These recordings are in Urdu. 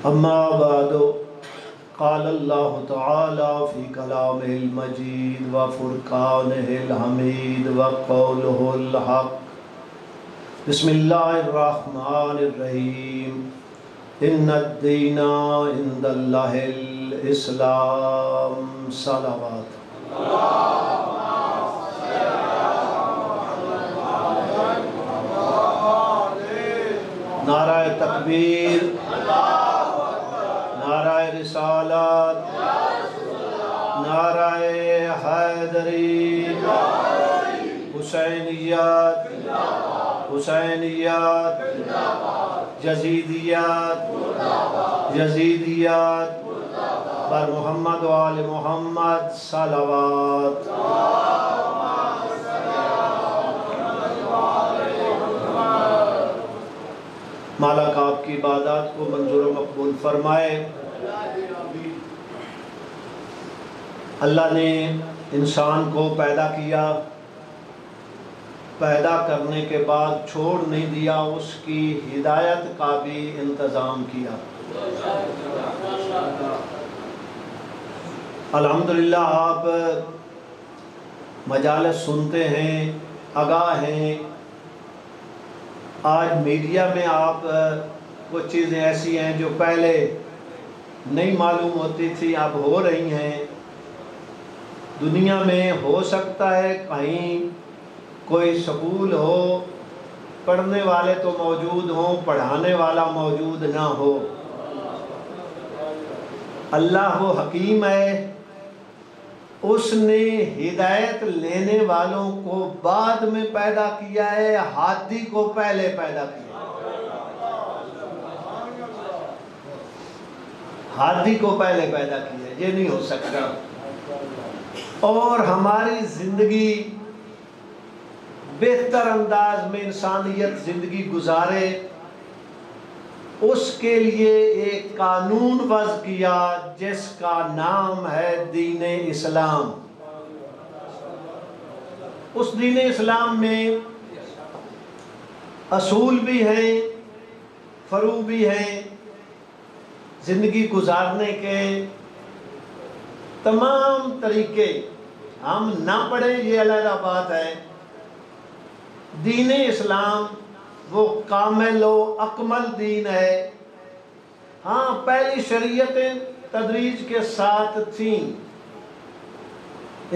اما بعد قال اللہ تعالی فی کلامہ المجید وفرقانہ الحمید وقولہ الحق بسم اللہ الرحمن الرحیم ان الدین عند اللہ الاسلام صلوات نعرہ تکبیر، نعرہ رسالت، نعرہ حیدری، حسینیت، حسینیت، یزیدیت، یزیدیت، بر محمد و آل محمد صلوات۔ مالک آپ کی عبادات کو منظور و مقبول فرمائے۔ اللہ نے انسان کو پیدا کیا، پیدا کرنے کے بعد چھوڑ نہیں دیا، اس کی ہدایت کا بھی انتظام کیا۔ الحمدللہ آپ مجالس سنتے ہیں، آگاہ ہیں۔ آج میڈیا میں آپ کچھ چیزیں ایسی ہیں جو پہلے نہیں معلوم ہوتی تھی، اب ہو رہی ہیں۔ دنیا میں ہو سکتا ہے کہیں کوئی سکول ہو، پڑھنے والے تو موجود ہوں، پڑھانے والا موجود نہ ہو۔ اللہ وہ حکیم ہے، اس نے ہدایت لینے والوں کو بعد میں پیدا کیا ہے، ہادی کو پہلے پیدا کیا۔ ہادی کو پہلے پیدا کیا، یہ نہیں ہو سکتا۔ اور ہماری زندگی بہتر انداز میں انسانیت زندگی گزارے، اس کے لیے ایک قانون وضع کیا جس کا نام ہے دین اسلام۔ اس دین اسلام میں اصول بھی ہیں، فروع بھی ہیں، زندگی گزارنے کے تمام طریقے۔ ہم نہ پڑھیں یہ علیحدہ بات ہے۔ دین اسلام وہ کامل و اکمل دین ہے۔ ہاں، پہلی شریعتیں تدریج کے ساتھ تھیں،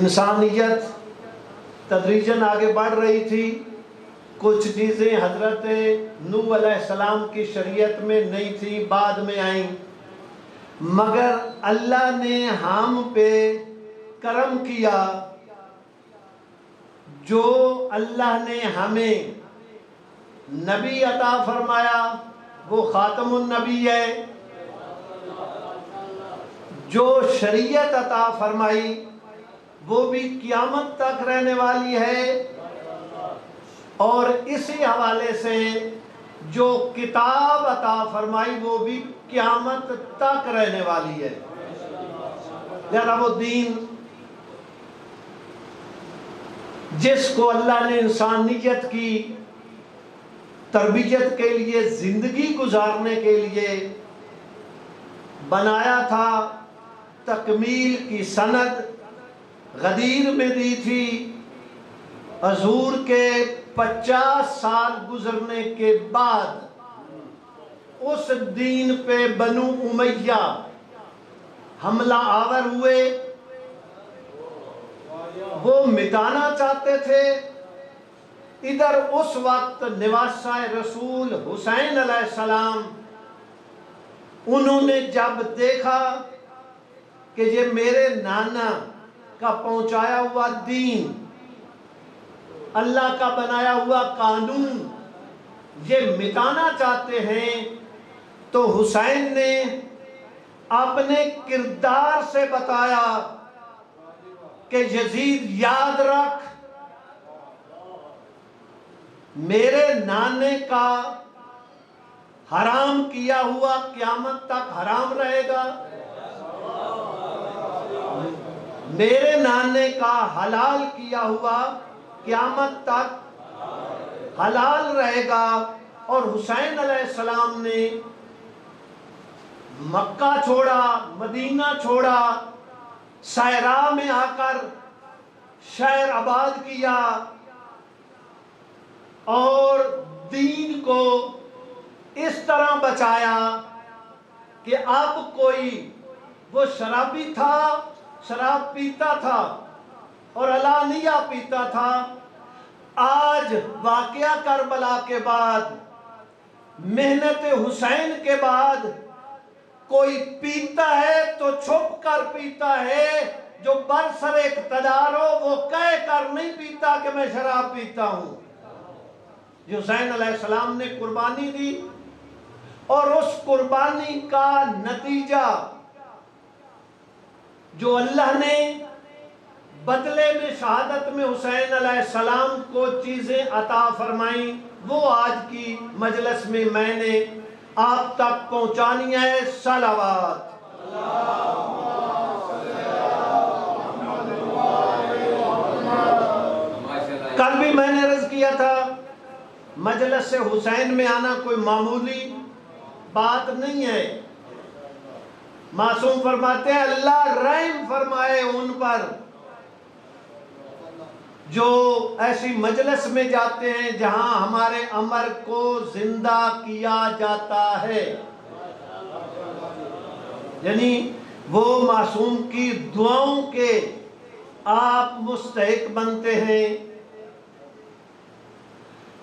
انسانیت تدریجاً آگے بڑھ رہی تھی۔ کچھ چیزیں حضرت نوح علیہ السلام کی شریعت میں نہیں تھیں، بعد میں آئیں، مگر اللہ نے ہم پہ کرم کیا۔ جو اللہ نے ہمیں نبی عطا فرمایا وہ خاتم النبی ہے، جو شریعت عطا فرمائی وہ بھی قیامت تک رہنے والی ہے، اور اسی حوالے سے جو کتاب عطا فرمائی وہ بھی قیامت تک رہنے والی ہے۔ لہذا وہ دین جس کو اللہ نے انسانیت کی تربیت کے لیے، زندگی گزارنے کے لیے بنایا تھا، تکمیل کی سند غدیر میں دی تھی۔ حضور کے 50 سال گزرنے کے بعد اس دین پہ بنو امیہ حملہ آور ہوئے، وہ مٹانا چاہتے تھے۔ ادھر اس وقت نواسہ رسول حسین علیہ السلام، انہوں نے جب دیکھا کہ یہ میرے نانا کا پہنچایا ہوا دین، اللہ کا بنایا ہوا قانون یہ مٹانا چاہتے ہیں، تو حسین نے اپنے کردار سے بتایا کہ یزید یاد رکھ، میرے نانے کا حرام کیا ہوا قیامت تک حرام رہے گا، میرے نانے کا حلال کیا ہوا قیامت تک حلال رہے گا۔ اور حسین علیہ السلام نے مکہ چھوڑا، مدینہ چھوڑا، صحرا میں آ کر شہر آباد کیا اور دین کو اس طرح بچایا کہ اب کوئی وہ شرابی تھا، شراب پیتا تھا اور علانیہ پیتا تھا، آج واقعہ کربلا کے بعد، محنت حسین کے بعد کوئی پیتا ہے تو چھپ کر پیتا ہے، جو برسر اقتدار ہو وہ کہہ کر نہیں پیتا کہ میں شراب پیتا ہوں۔ حسین علیہ السلام نے قربانی دی اور اس قربانی کا نتیجہ جو اللہ نے بدلے میں شہادت میں حسین علیہ السلام کو چیزیں عطا فرمائیں، وہ آج کی مجلس میں میں نے آپ تک پہنچانی ہے۔ صلوات۔ کل بھی میں نے عرض کیا تھا، مجلس حسین میں آنا کوئی معمولی بات نہیں ہے۔ معصوم فرماتے ہیں اللہ رحم فرمائے ان پر جو ایسی مجلس میں جاتے ہیں جہاں ہمارے امر کو زندہ کیا جاتا ہے، یعنی وہ معصوم کی دعاؤں کے آپ مستحق بنتے ہیں۔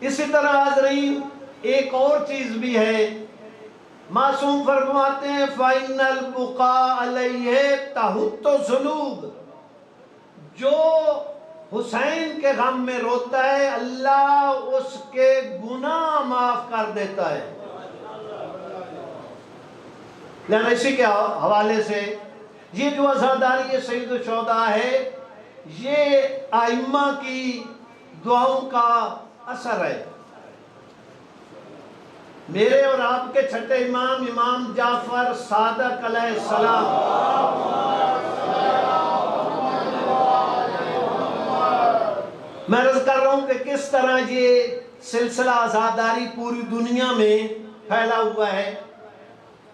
اسی طرح حاضرین ایک اور چیز بھی ہے، معصوم فرماتے ہیں فَإِنَّ الْبُقَاءَ عَلَيْهِ تَحُطُّ الذُّنُوبَ، جو حسین کے غم میں روتا ہے اللہ اس کے گناہ معاف کر دیتا ہے۔ لہذا اسی کے حوالے سے یہ جو عزاداری سید الشہداء ہے یہ ائمہ کی دعاؤں کا اثر ہے۔ میرے اور آپ کے چھٹے امام امام جعفر صادق علیہ السلام، میں عرض کر رہا ہوں کہ کس طرح یہ سلسلہ عزاداری پوری دنیا میں پھیلا ہوا ہے۔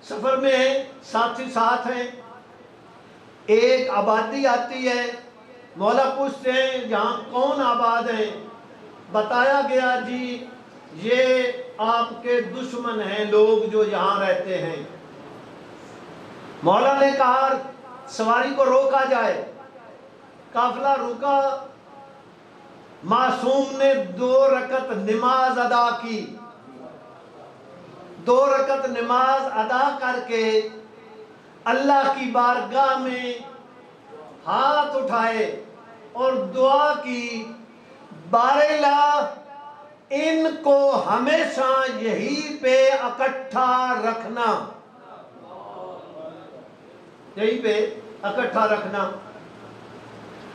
سفر میں ہیں، ساتھی ساتھ ہیں، ایک آبادی آتی ہے، مولا پوچھتے ہیں یہاں کون آباد ہیں؟ بتایا گیا جی یہ آپ کے دشمن ہیں لوگ جو یہاں رہتے ہیں۔ مولا نے کہا سواری کو روکا جائے، قافلہ رکا، معصوم نے 2 رکعت نماز ادا کی، 2 رکعت نماز ادا کر کے اللہ کی بارگاہ میں ہاتھ اٹھائے اور دعا کی بار الہ ان کو ہمیشہ یہی پہ اکٹھا رکھنا، یہی پہ اکٹھا رکھنا۔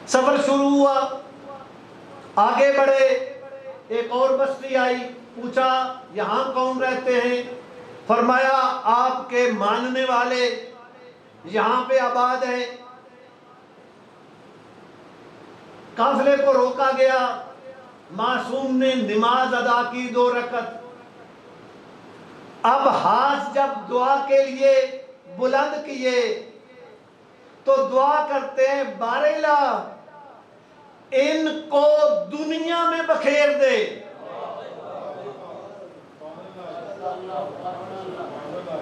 سفر شروع ہوا، آگے بڑھے، ایک اور بستی آئی، پوچھا یہاں کون رہتے ہیں؟ فرمایا آپ کے ماننے والے یہاں پہ آباد ہیں۔ قافلے کو روکا گیا، معصوم نے نماز ادا کی 2 رکعت۔ اب ہاتھ جب دعا کے لیے بلند کیے تو دعا کرتے ہیں بار الہ ان کو دنیا میں بکھیر دے۔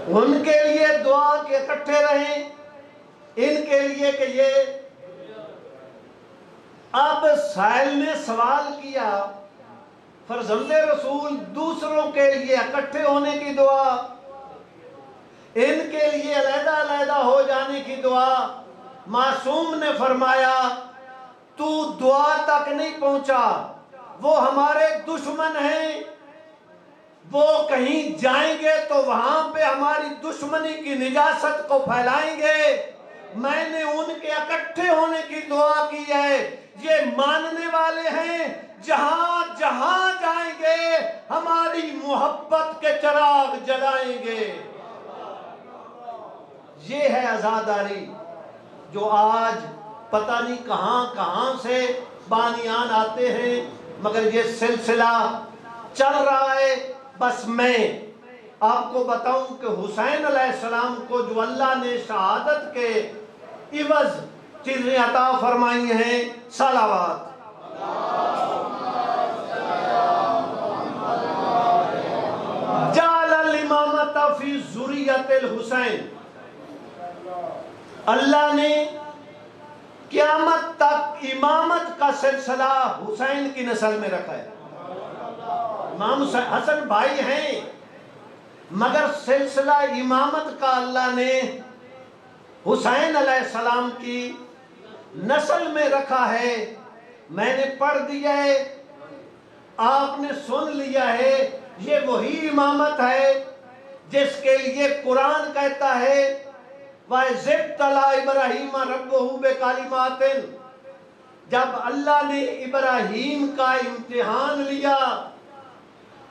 ان کے لیے دعا کے اکٹھے رہیں، ان کے لیے کہ یہ۔ اب سائل نے سوال کیا فرزند رسول دوسروں کے لیے اکٹھے ہونے کی دعا، ان کے لیے علیحدہ علیحدہ ہو جانے کی دعا۔ معصوم نے فرمایا تو دعا تک نہیں پہنچا، وہ ہمارے دشمن ہیں، وہ کہیں جائیں گے تو وہاں پہ ہماری دشمنی کی نجاست کو پھیلائیں گے۔ میں نے ان کے اکٹھے ہونے کی دعا کی ہے، یہ ماننے والے ہیں، جہاں جہاں جائیں گے ہماری محبت کے چراغ جلائیں گے۔ یہ ہے عزاداری جو آج پتہ نہیں کہاں کہاں سے بانیان آتے ہیں، مگر یہ سلسلہ چل رہا ہے۔ بس میں آپ کو بتاؤں کہ حسین علیہ السلام کو جو اللہ نے شہادت کے عوض چیزیں عطا فرمائی ہیں، صلوات، جعل الامامۃ فی ذریۃ الحسین، اللہ نے قیامت تک امامت کا سلسلہ حسین کی نسل میں رکھا ہے۔ امام حسن بھائی ہیں، مگر سلسلہ امامت کا اللہ نے حسین علیہ السلام کی نسل میں رکھا ہے۔ میں نے پڑھ دیا ہے، آپ نے سن لیا ہے، یہ وہی امامت ہے جس کے لیے قرآن کہتا ہے وَإِذِ ابْتَلَىٰ إِبْرَاهِيمَ رَبُّهُ بِكَلِمَاتٍ، جب اللہ نے ابراہیم کا امتحان لیا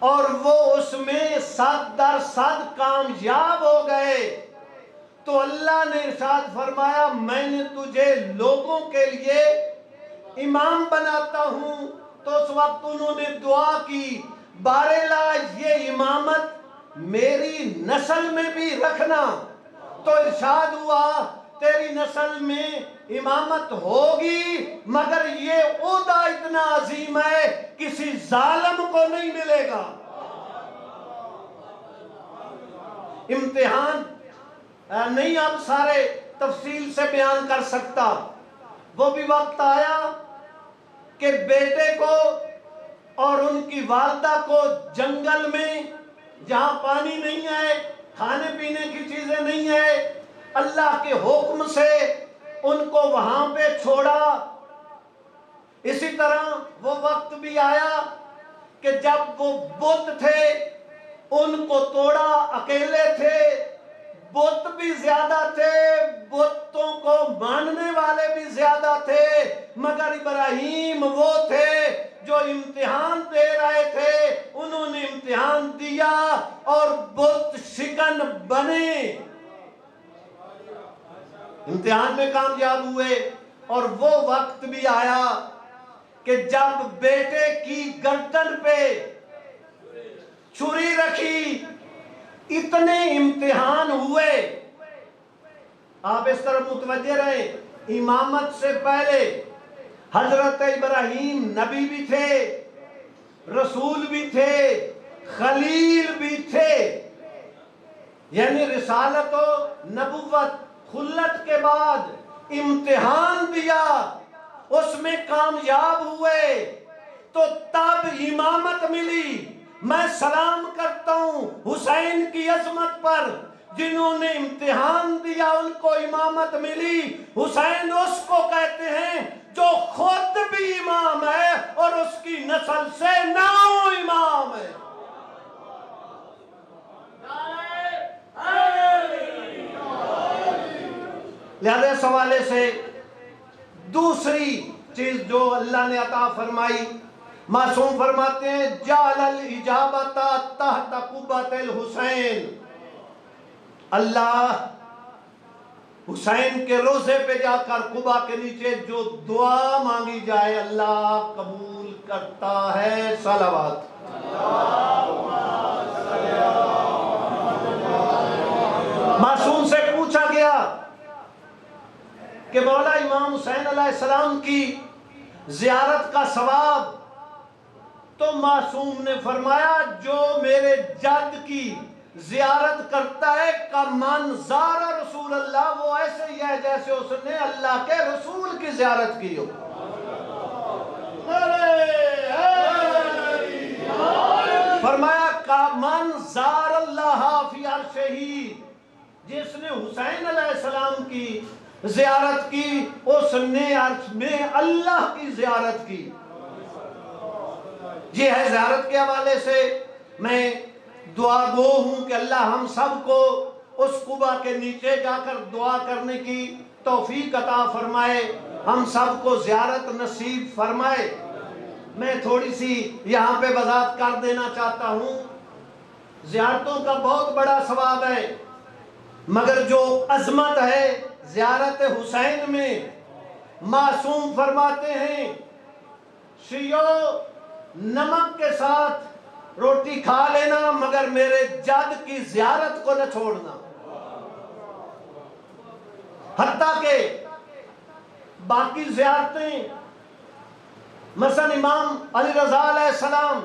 اور وہ اس میں 100% کامیاب ہو گئے، تو اللہ نے ارشاد فرمایا میں نے تجھے لوگوں کے لیے امام بناتا ہوں۔ تو اس وقت انہوں نے دعا کی بارلا یہ امامت میری نسل میں بھی رکھنا، تو ارشاد ہوا تیری نسل میں امامت ہوگی، مگر یہ عہدہ اتنا عظیم ہے کسی ظالم کو نہیں ملے گا۔ امتحان نہیں اب سارے تفصیل سے بیان کر سکتا، وہ بھی وقت آیا کہ بیٹے کو اور ان کی والدہ کو جنگل میں جہاں پانی نہیں ہے، کھانے پینے کی چیزیں نہیں ہے، اللہ کے حکم سے ان کو وہاں پہ چھوڑا۔ اسی طرح وہ وقت بھی آیا کہ جب وہ بت تھے ان کو توڑا، اکیلے تھے، بت بھی زیادہ تھے، بتوں کو ماننے والے بھی زیادہ تھے، مگر ابراہیم وہ تھے جو امتحان دے رہے تھے، انہوں نے امتحان دیا اور بت شکن بنے، امتحان میں کامیاب ہوئے۔ اور وہ وقت بھی آیا کہ جب بیٹے کی گردن پہ چھری رکھی، اتنے امتحان ہوئے۔ آپ اس طرح متوجہ رہیں، امامت سے پہلے حضرت ابراہیم نبی بھی تھے، رسول بھی تھے، خلیل بھی تھے، یعنی رسالت و نبوت خلت کے بعد امتحان دیا، اس میں کامیاب ہوئے تو تب امامت ملی۔ میں سلام کرتا ہوں حسین کی عظمت پر، جنہوں نے امتحان دیا ان کو امامت ملی۔ حسین اس کو کہتے ہیں جو خود بھی امام ہے اور اس کی نسل سے 9 امام ہے۔ لہذا اس حوالے سے دوسری چیز جو اللہ نے عطا فرمائی، معصوم فرماتے ہیں جعل الاجابۃ تحت قبۃ الحسین، اللہ حسین کے روضے پہ جا کر قبا کے نیچے جو دعا مانگی جائے اللہ قبول کرتا ہے۔ صلوات۔ معصوم سے پوچھا گیا کہ مولا امام حسین علیہ السلام کی زیارت کا ثواب، تو معصوم نے فرمایا جو میرے جد کی زیارت کرتا ہے کمن زار رسول اللہ، وہ ایسے ہی ہے جیسے اس نے اللہ کے رسول کی زیارت کی ہو۔ فرمایا کمن زار اللہ فی عرشہ، جس نے حسین علیہ السلام کی زیارت کی اس نے عرش میں اللہ کی زیارت کی۔ یہ ہے زیارت کے حوالے سے میں دعا گو ہوں کہ اللہ ہم سب کو اس قبا کے نیچے جا کر دعا کرنے کی توفیق عطا فرمائے، ہم سب کو زیارت نصیب فرمائے۔ میں تھوڑی سی یہاں پہ وضاحت کر دینا چاہتا ہوں، زیارتوں کا بہت بڑا ثواب ہے، مگر جو عظمت ہے زیارت حسین میں، معصوم فرماتے ہیں شیعو نمک کے ساتھ روٹی کھا لینا مگر میرے جد کی زیارت کو نہ چھوڑنا. حتیٰ کہ باقی زیارتیں مثلا امام علی رضا علیہ السلام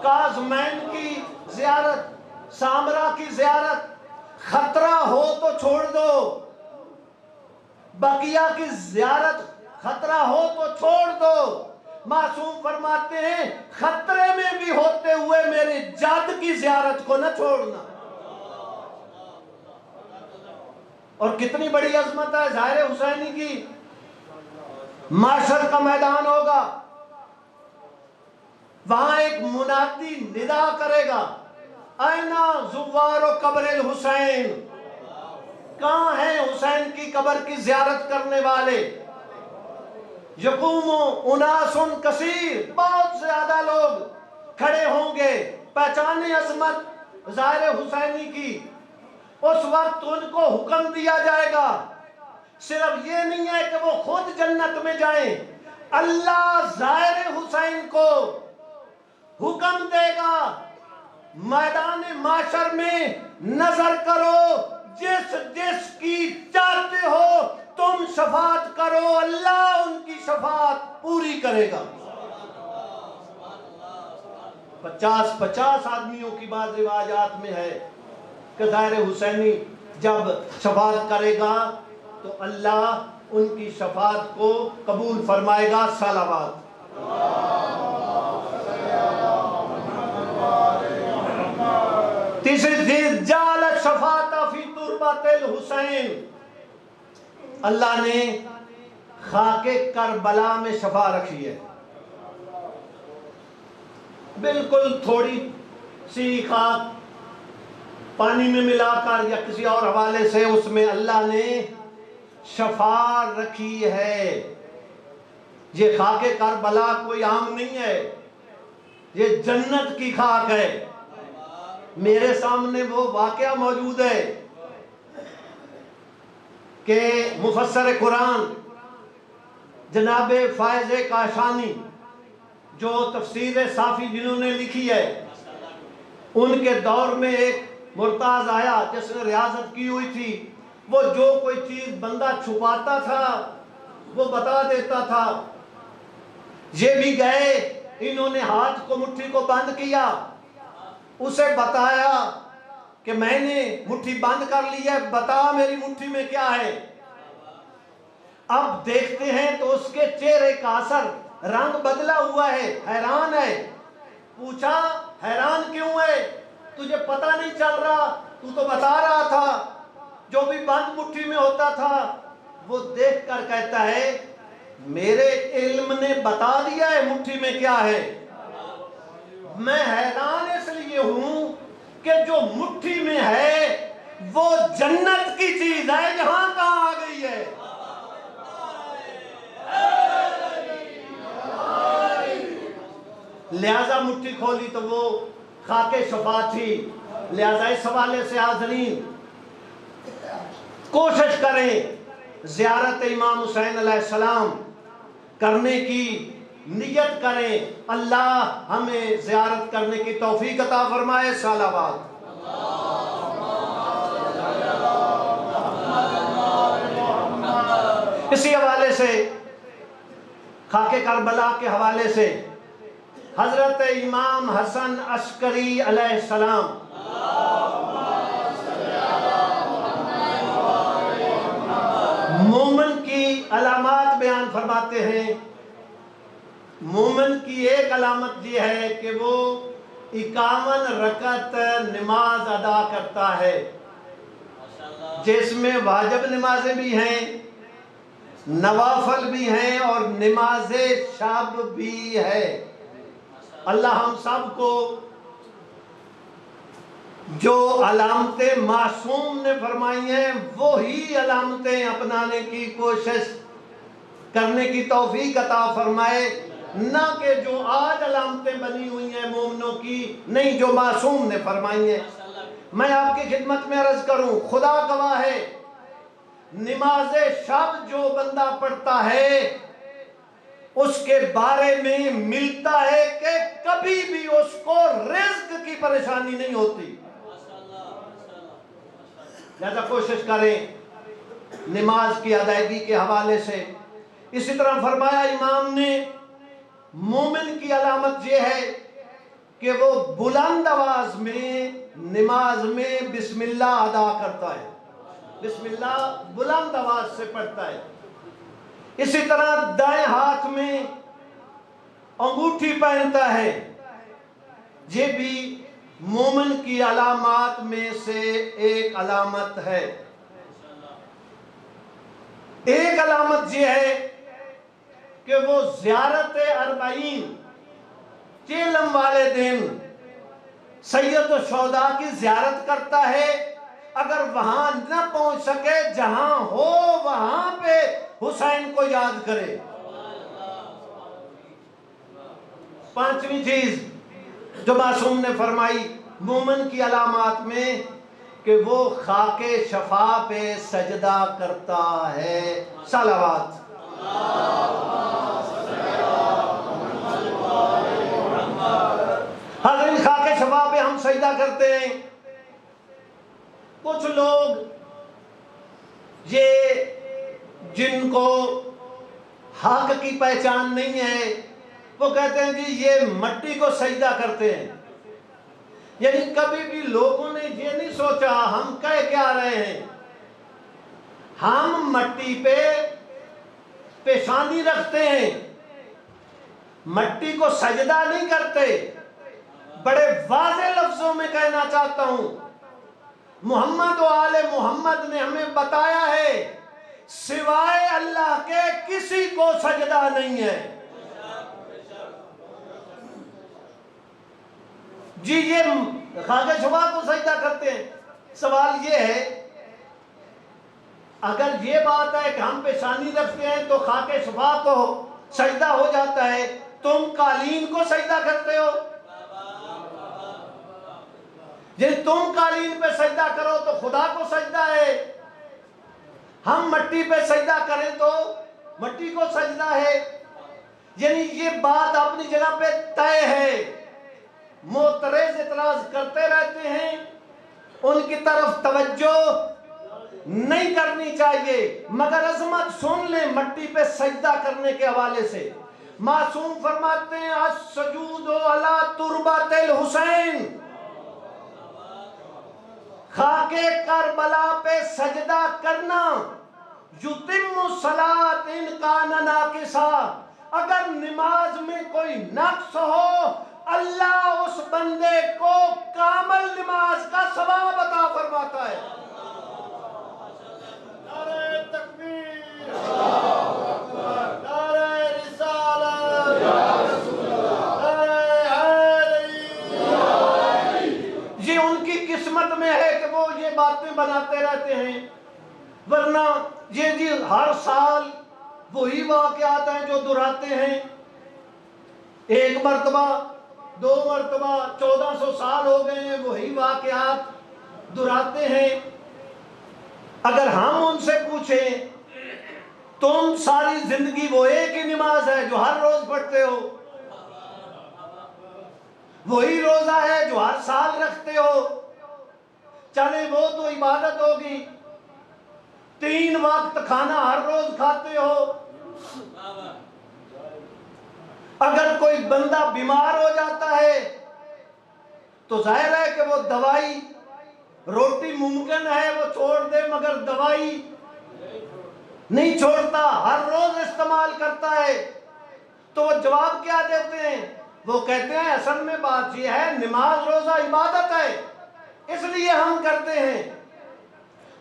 کاظمین کی زیارت، سامرا کی زیارت، خطرہ ہو تو چھوڑ دو. بقیہ کی زیارت خطرہ ہو تو چھوڑ دو. معصوم فرماتے ہیں خطرے میں بھی ہوتے ہوئے میرے جد کی زیارت کو نہ چھوڑنا. اور کتنی بڑی عظمت ہے ظاہر حسینی کی. معاشر کا میدان ہوگا، وہاں ایک منادی ندا کرے گا، اینا زوار و قبر الحسین، کہاں ہیں حسین کی قبر کی زیارت کرنے والے؟ یقوم اناس کثیر، بہت زیادہ لوگ کھڑے ہوں گے، پہچانے عظمت ظاہر حسینی کی. اس وقت ان کو حکم دیا جائے گا. صرف یہ نہیں ہے کہ وہ خود جنت میں جائیں، اللہ ظاہر حسین کو حکم دے گا میدان معاشر میں نظر کرو، جس جس کی چاہتے ہو تم شفاعت کرو، اللہ ان کی شفاعت پوری کرے گا. 50 آدمیوں کی بعض روایات میں ہے کہ ظاہر حسینی جب شفاعت کرے گا تو اللہ ان کی شفاعت کو قبول فرمائے گا. صلوات. تیسری چیز، جعل شفاعت فی تربت الحسین، اللہ نے خاک کربلا میں شفا رکھی ہے. بالکل تھوڑی سی خاک پانی میں ملا کر یا کسی اور حوالے سے اس میں اللہ نے شفا رکھی ہے. یہ خاک کربلا کوئی عام نہیں ہے، یہ جنت کی خاک ہے. میرے سامنے وہ واقعہ موجود ہے کہ مفسر قرآن جناب فائز کاشانی جو تفسیر صافی جنہوں نے لکھی ہے، ان کے دور میں ایک مرتاز آیا جس نے ریاضت کی ہوئی تھی. وہ جو کوئی چیز بندہ چھپاتا تھا وہ بتا دیتا تھا. یہ بھی گئے، انہوں نے ہاتھ کو مٹھی کو بند کیا، اسے بتایا کہ میں نے مٹھی بند کر لی ہے، بتا میری مٹھی میں کیا ہے. اب دیکھتے ہیں تو اس کے چہرے کا اثر، رنگ بدلا ہوا ہے، حیران ہے. پوچھا حیران کیوں ہے؟ تجھے پتہ نہیں چل رہا؟ تو بتا رہا تھا جو بھی بند مٹھی میں ہوتا تھا. وہ دیکھ کر کہتا ہے میرے علم نے بتا دیا ہے مٹھی میں کیا ہے. میں حیران اس لیے ہوں کہ جو مٹھی میں ہے وہ جنت کی چیز ہے، یہاں کہاں آ گئی ہے؟ لہذا مٹھی کھولی تو وہ خاک شفا تھی. لہذا اس حوالے سے حاضرین کوشش کریں زیارت امام حسین علیہ السلام کرنے کی نیت کریں. اللہ ہمیں زیارت کرنے کی توفیق عطا فرمائے. صلوات. اسی حوالے سے خاک کربلا کے حوالے سے حضرت امام حسن عسکری علیہ السلام مومن کی علامات بیان فرماتے ہیں. مومن کی ایک علامت یہ ہے کہ وہ 51 رکعت نماز ادا کرتا ہے، جس میں واجب نمازیں بھی ہیں، نوافل بھی ہیں اور نماز شب بھی ہے. اللہ ہم سب کو جو علامتیں معصوم نے فرمائی ہیں وہی علامتیں اپنانے کی کوشش کرنے کی توفیق عطا فرمائے، نہ کہ جو آج علامتیں بنی ہوئی ہیں مومنوں کی، نہیں جو معصوم نے فرمائی ہیں. میں آپ کی خدمت میں عرض کروں، خدا گواہ ہے، نماز شب جو بندہ پڑھتا ہے اس کے بارے میں ملتا ہے کہ کبھی بھی اس کو رزق کی پریشانی نہیں ہوتی. لہذا کوشش کریں نماز کی ادائیگی کے حوالے سے. اسی طرح فرمایا امام نے مومن کی علامت یہ ہے کہ وہ بلند آواز میں نماز میں بسم اللہ ادا کرتا ہے, بسم اللہ بلند آواز سے پڑھتا ہے. اسی طرح دائیں ہاتھ میں انگوٹھی پہنتا ہے, یہ بھی مومن کی علامات میں سے ایک علامت ہے. ایک علامت یہ ہے کہ وہ زیارت اربعین چیلم والے دن سید الشہداء کی زیارت کرتا ہے. اگر وہاں نہ پہنچ سکے, جہاں ہو وہاں پہ حسین کو یاد کرے. پانچویں چیز جو معصوم نے فرمائی مومن کی علامات میں کہ وہ خاک شفا پہ سجدہ کرتا ہے. صلوات. حضرین خاک شفا پہ ہم سجدہ کرتے ہیں. کچھ لوگ یہ جن کو حق کی پہچان نہیں ہے وہ کہتے ہیں جی یہ مٹی کو سجدہ کرتے ہیں. یعنی کبھی بھی لوگوں نے یہ نہیں سوچا ہم کہہ کیا رہے ہیں. ہم مٹی پہ پیشانی رکھتے ہیں, مٹی کو سجدہ نہیں کرتے. بڑے واضح لفظوں میں کہنا چاہتا ہوں, محمد و آل محمد نے ہمیں بتایا ہے سوائے اللہ کے کسی کو سجدہ نہیں ہے. جی یہ خاک شفا کو سجدہ کرتے ہیں. سوال یہ ہے اگر یہ بات ہے کہ ہم پیشانی رکھتے ہیں تو خاک شفا کو سجدہ ہو جاتا ہے, تم قالین کو سجدہ کرتے ہو. جب تم قالین پہ سجدہ کرو تو خدا کو سجدہ ہے, ہم مٹی پہ سجدہ کریں تو مٹی کو سجدہ ہے. یعنی یہ بات اپنی جگہ پہ طے ہے. معترض اعتراض کرتے رہتے ہیں, ان کی طرف توجہ نہیں کرنی چاہیے. مگر عظمت سن لیں مٹی پہ سجدہ کرنے کے حوالے سے. معصوم فرماتے ہیں السجود علی تربۃ الحسین, خاک کربلا پہ سجدہ کرنا یتم الصلاۃ ان کان ناقصا, اگر نماز میں کوئی نقص ہو اللہ اس بندے کو کامل نماز کا ثواب عطا فرماتا ہے. نعرہ تکبیر, نعرہ رسالت, نعرہ حیدری. یہ ان کی قسمت میں ہے کہ وہ یہ باتیں بناتے رہتے ہیں, ورنہ یہ جی ہر سال وہی واقعات ہیں جو دہراتے ہیں. ایک مرتبہ, دو مرتبہ, 1400 سال ہو گئے ہیں وہی واقعات دہراتے ہیں. اگر ہم ان سے پوچھیں تم ساری زندگی وہ ایک ہی نماز ہے جو ہر روز پڑھتے ہو, وہی روزہ ہے جو ہر سال رکھتے ہو, چلے وہ تو عبادت ہوگی, 3 وقت کھانا ہر روز کھاتے ہو. اگر کوئی بندہ بیمار ہو جاتا ہے تو ظاہر ہے کہ وہ دوائی, روٹی ممکن ہے وہ چھوڑ دے مگر دوائی نہیں چھوڑتا, ہر روز استعمال کرتا ہے. تو وہ جواب کیا دیتے ہیں؟ وہ کہتے ہیں اصل میں بات یہ ہے نماز روزہ عبادت ہے اس لیے ہم کرتے ہیں,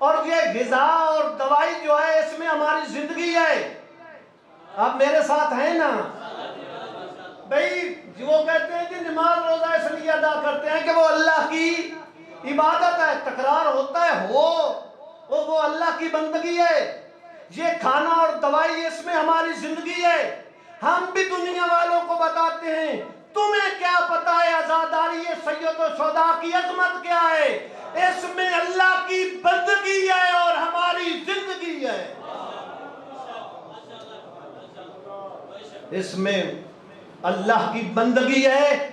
اور یہ غذا اور دوائی جو ہے اس میں ہماری زندگی ہے. آپ میرے ساتھ ہیں نا بھئی؟ وہ کہتے ہیں کہ نماز روزہ اس لیے ادا کرتے ہیں کہ وہ اللہ کی عبادت ہے. تکرار ہوتا ہے وہ اللہ کی بندگی ہے. یہ کھانا اور دوائی اس میں ہماری زندگی ہے. ہم بھی دنیا والوں کو بتاتے ہیں تمہیں کیا پتا ہے عزاداری سید الشہداء کی عظمت کیا ہے, اس میں اللہ کی بندگی ہے اور ہماری زندگی ہے. اس میں اللہ کی بندگی ہے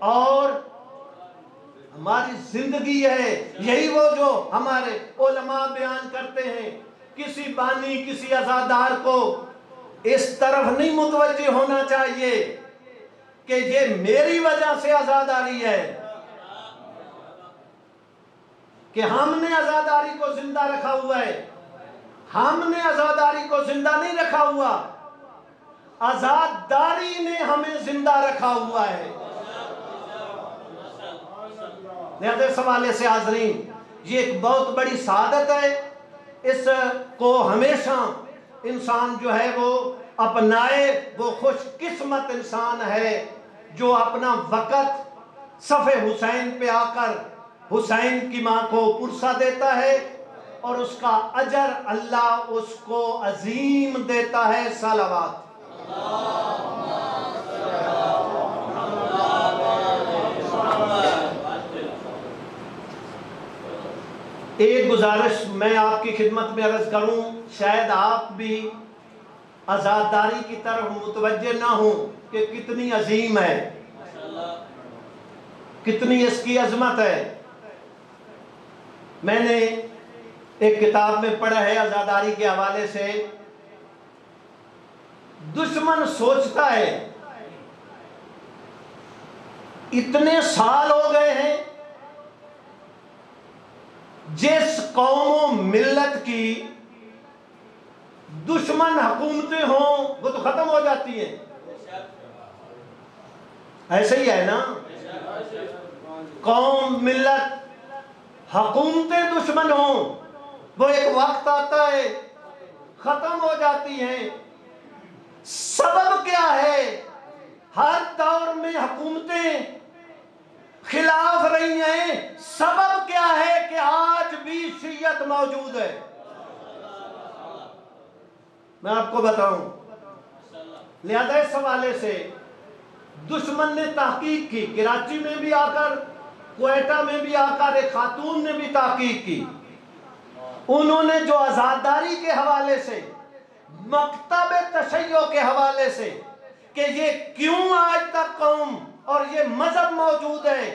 اور ہماری زندگی ہے. یہی وہ جو ہمارے علماء بیان کرتے ہیں. کسی بانی کسی عزادار کو اس طرف نہیں متوجہ ہونا چاہیے کہ یہ میری وجہ سے عزاداری ہے، کہ ہم نے عزاداری کو زندہ رکھا ہوا ہے. ہم نے عزاداری کو زندہ نہیں رکھا ہوا، عزاداری نے ہمیں زندہ رکھا ہوا ہے. لہذا اس حوالے سے حاضرین یہ ایک بہت بڑی سعادت ہے. اس کو ہمیشہ انسان جو ہے وہ اپنائے. وہ خوش قسمت انسان ہے جو اپنا وقت صف حسین پہ آ کر حسین کی ماں کو پرسا دیتا ہے اور اس کا اجر اللہ اس کو عظیم دیتا ہے. صلوات. ایک گزارش میں آپ کی خدمت میں عرض کروں، شاید آپ بھی عزاداری کی طرف متوجہ نہ ہوں کہ کتنی عظیم ہے، کتنی اس کی عظمت ہے. میں نے ایک کتاب میں پڑھا ہے عزاداری کے حوالے سے. دشمن سوچتا ہے اتنے سال ہو گئے ہیں، جس قوم و ملت کی دشمن حکومتیں ہوں وہ تو ختم ہو جاتی ہیں. ایسے ہی ہے نا، قوم ملت حکومتیں دشمن ہوں وہ ایک وقت آتا ہے ختم ہو جاتی ہیں. سبب کیا ہے؟ ہر دور میں حکومتیں خلاف رہی ہیں. سبب کیا ہے کہ آج بھی شیعت موجود ہے. میں آپ کو بتاؤں. لہذا اس حوالے سے دشمن نے تحقیق کی. کراچی میں بھی آ کر، کوئٹہ میں بھی آ کر ایک خاتون نے بھی تحقیق کی. انہوں نے جو عزاداری کے حوالے سے، مکتب تشیع کے حوالے سے کہ یہ کیوں آج تک قوم اور یہ مذہب موجود ہے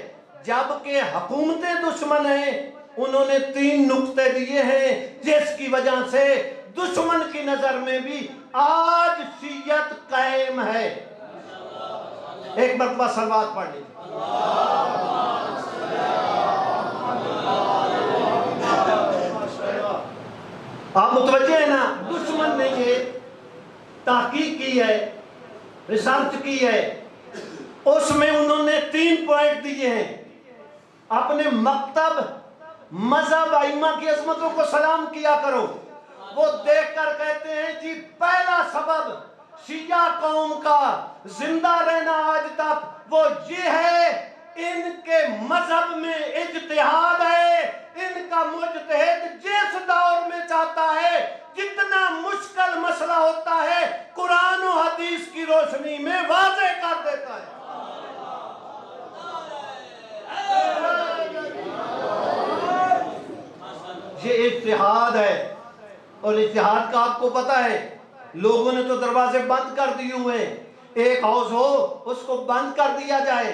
جبکہ حکومتیں دشمن ہیں، انہوں نے 3 نقطے دیے ہیں جس کی وجہ سے دشمن کی نظر میں بھی آج شیعت قائم ہے. ایک مرتبہ صلوات پڑھ لیجیے. آپ متوجہ ہیں نا، دشمن نے یہ تحقیق کی ہے، ریسرچ کی ہے. اس میں انہوں نے 3 پوائنٹ دیے ہیں. اپنے مکتب مذہب ائمہ کی عظمتوں کو سلام کیا کرو. وہ دیکھ کر کہتے ہیں جی پہلا سبب شیعہ قوم کا زندہ رہنا آج تک وہ یہ ہے ان کے مذہب میں اجتہاد ہے. ان کا مجتہد جس دور میں چاہتا ہے جتنا مشکل مسئلہ ہوتا ہے قرآن و حدیث کی روشنی میں واضح کر دیتا ہے. یہ اجتہاد ہے. اور اجتہاد کا آپ کو پتا ہے لوگوں نے تو دروازے بند کر دیے ہوئے. ایک ہاؤس ہو اس کو بند کر دیا جائے،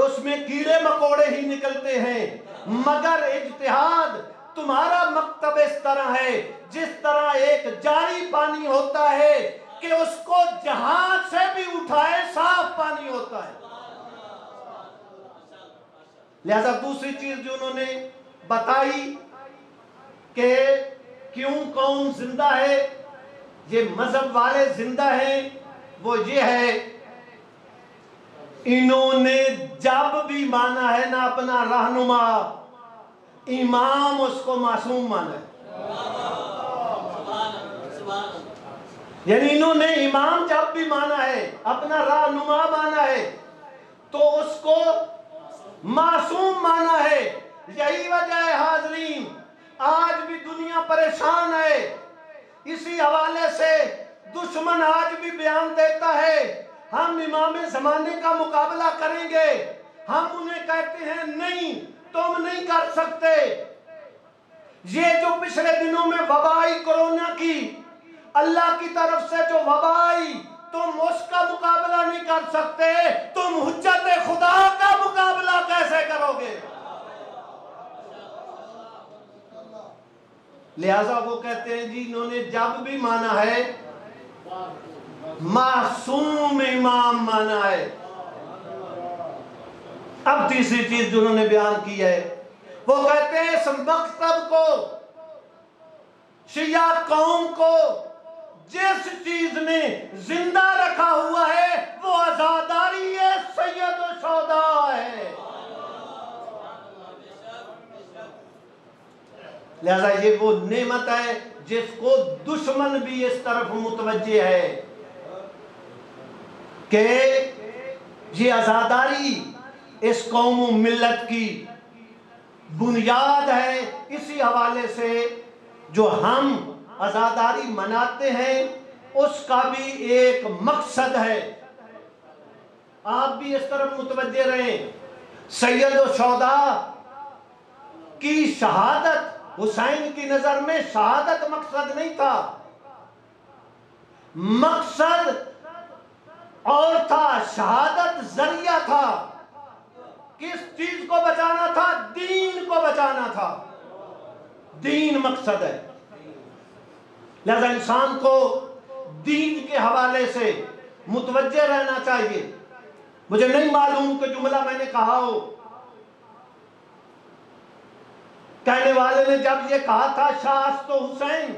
اس میں کیڑے مکوڑے ہی نکلتے ہیں. مگر اجتہاد تمہارا مکتب اس طرح ہے جس طرح ایک جاری پانی ہوتا ہے کہ اس کو جہاں سے بھی اٹھائے صاف پانی ہوتا ہے. لہذا دوسری چیز جو انہوں نے بتائی کہ کیوں قوم زندہ ہے، یہ مذہب والے زندہ ہیں، وہ یہ ہے انہوں نے جب بھی مانا ہے نا اپنا رہنما امام اس کو معصوم مانا ہے. یعنی انہوں نے امام جب بھی مانا ہے، اپنا رہنما مانا ہے تو اس کو معصوم مانا ہے. یہی وجہ ہے حاضرین آج بھی دنیا پریشان ہے. اسی حوالے سے دشمن آج بھی بیان دیتا ہے ہم امام زمانے کا مقابلہ کریں گے. ہم انہیں کہتے ہیں نہیں تم نہیں کر سکتے. یہ جو پچھلے دنوں میں وبا آئی کرونا کی، اللہ کی طرف سے جو وبا آئی تم اس کا مقابلہ نہیں کر سکتے، تم حجت خدا کا مقابلہ کیسے کرو گے؟ لہذا وہ کہتے ہیں جی انہوں نے جب بھی مانا ہے معصوم امام مانا ہے۔ اب تیسری چیز جو انہوں نے بیان کی ہے، وہ کہتے ہیں اس مکتب کو، شیعہ قوم کو جس چیز نے زندہ رکھا ہوا ہے وہ عزاداری سید الشہداء ہے۔ لہذا یہ وہ نعمت ہے جس کو دشمن بھی اس طرف متوجہ ہے کہ یہ عزاداری اس قوم و ملت کی بنیاد ہے۔ اسی حوالے سے جو ہم عزاداری مناتے ہیں اس کا بھی ایک مقصد ہے، آپ بھی اس طرف متوجہ رہیں۔ سید الشہداء کی شہادت حسین کی نظر میں شہادت مقصد نہیں تھا، مقصد اور تھا، شہادت ذریعہ تھا۔ کس چیز کو بچانا تھا؟ دین کو بچانا تھا، دین مقصد ہے۔ لہذا انسان کو دین کے حوالے سے متوجہ رہنا چاہیے۔ مجھے نہیں معلوم کہ جملہ میں نے کہا ہو، کہنے والے نے جب یہ کہا تھا شاہ است و حسین،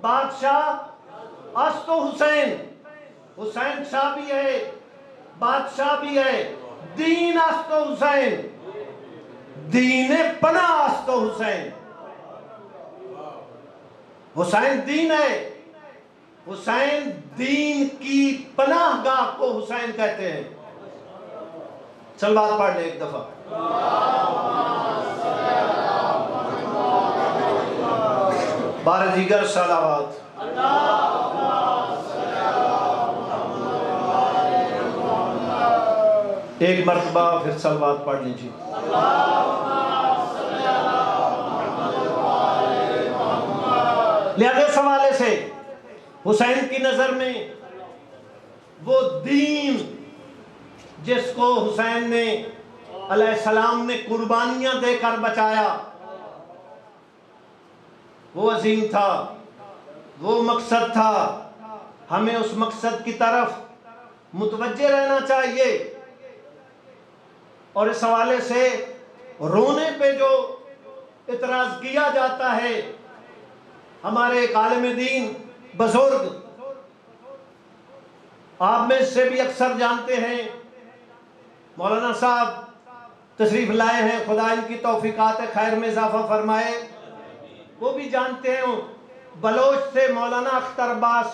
بادشاہ است و حسین، حسین شاہ بھی ہے بادشاہ بھی ہے، دین است و حسین، دین پناہ است و حسین۔ حسین دین ہے، حسین دین کی پناہ گاہ کو حسین کہتے ہیں۔ صلوات پڑھ لیں ایک دفعہ۔ بار دیگر صلوات۔ ایک مرتبہ پھر صلوات پڑھ لیجیے۔ لہذا اس حوالے سے حسین کی نظر میں وہ دین جس کو حسین نے علیہ السلام نے قربانیاں دے کر بچایا، وہ عظیم تھا، وہ مقصد تھا۔ ہمیں اس مقصد کی طرف متوجہ رہنا چاہیے۔ اور اس حوالے سے رونے پہ جو اعتراض کیا جاتا ہے، ہمارے ایک عالم دین بزرگ، آپ میں سے بھی اکثر جانتے ہیں، مولانا صاحب تشریف لائے ہیں، خدا ان کی توفیقات خیر میں اضافہ فرمائے، وہ بھی جانتے ہیں، بلوچ سے مولانا اختر عباس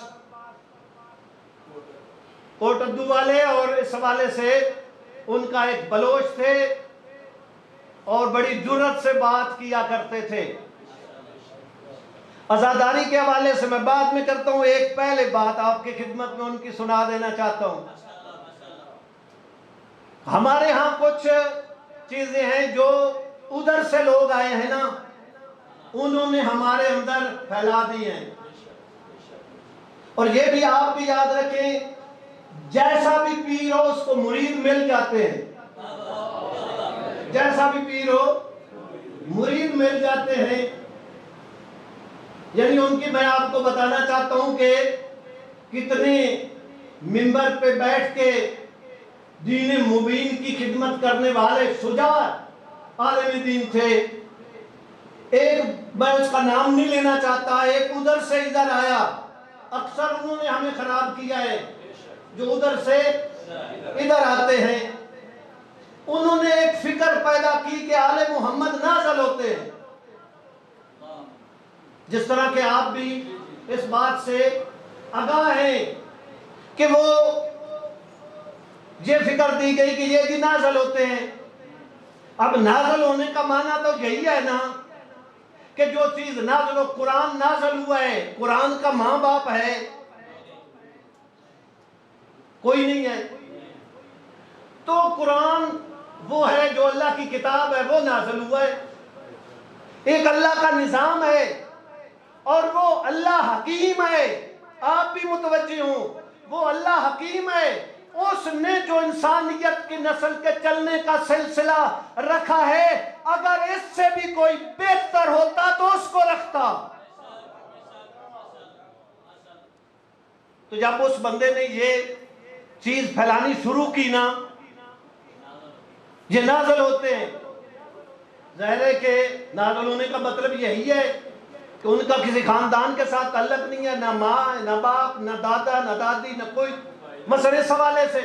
کوٹ ادو والے، اور اس حوالے سے ان کا ایک بلوچ تھے اور بڑی جرأت سے بات کیا کرتے تھے۔ عزاداری کے حوالے سے میں بعد میں کرتا ہوں، ایک پہلے بات آپ کی خدمت میں ان کی سنا دینا چاہتا ہوں۔ ہمارے ہاں کچھ چیزیں ہیں جو ادھر سے لوگ آئے ہیں نا، انہوں نے ہمارے اندر پھیلا دی ہیں۔ اور یہ بھی آپ بھی یاد رکھیں، جیسا بھی پیر ہو اس کو مرید مل جاتے ہیں، جیسا بھی پیر ہو مرید مل جاتے ہیں۔ یعنی ان کی میں آپ کو بتانا چاہتا ہوں کہ کتنے منبر پہ بیٹھ کے دین مبین کی خدمت کرنے والے شجاع عالم دین تھے۔ ایک میں اس کا نام نہیں لینا چاہتا، ایک ادھر سے ادھر آیا، اکثر انہوں نے ہمیں خراب کیا ہے جو ادھر سے ادھر آتے ہیں۔ انہوں نے ایک فکر پیدا کی کہ آل محمد نازل ہوتے ہیں، جس طرح کہ آپ بھی اس بات سے آگاہ ہیں کہ وہ یہ فکر دی گئی کہ یہ بھی نازل ہوتے ہیں۔ اب نازل ہونے کا معنی تو یہی ہے نا کہ جو چیز نازل ہو، قرآن نازل ہوا ہے، قرآن کا ماں باپ ہے کوئی نہیں ہے، تو قرآن وہ ہے جو اللہ کی کتاب ہے، وہ نازل ہوا ہے، ایک اللہ کا نظام ہے اور وہ اللہ حکیم ہے۔ آپ بھی متوجہ ہوں، وہ اللہ حکیم ہے، اس نے جو انسانیت کی نسل کے چلنے کا سلسلہ رکھا ہے، اگر اس سے بھی کوئی بہتر ہوتا تو اس کو رکھتا۔ تو جب اس بندے نے یہ چیز پھیلانی شروع کی نا، یہ نازل ہوتے ہیں، ظاہر ہے کہ نازل ہونے کا مطلب یہی ہے کہ ان کا کسی خاندان کے ساتھ تعلق نہیں ہے، نہ ماں، نہ باپ، نہ دادا، نہ دادی، نہ کوئی مثلا اس حوالے سے۔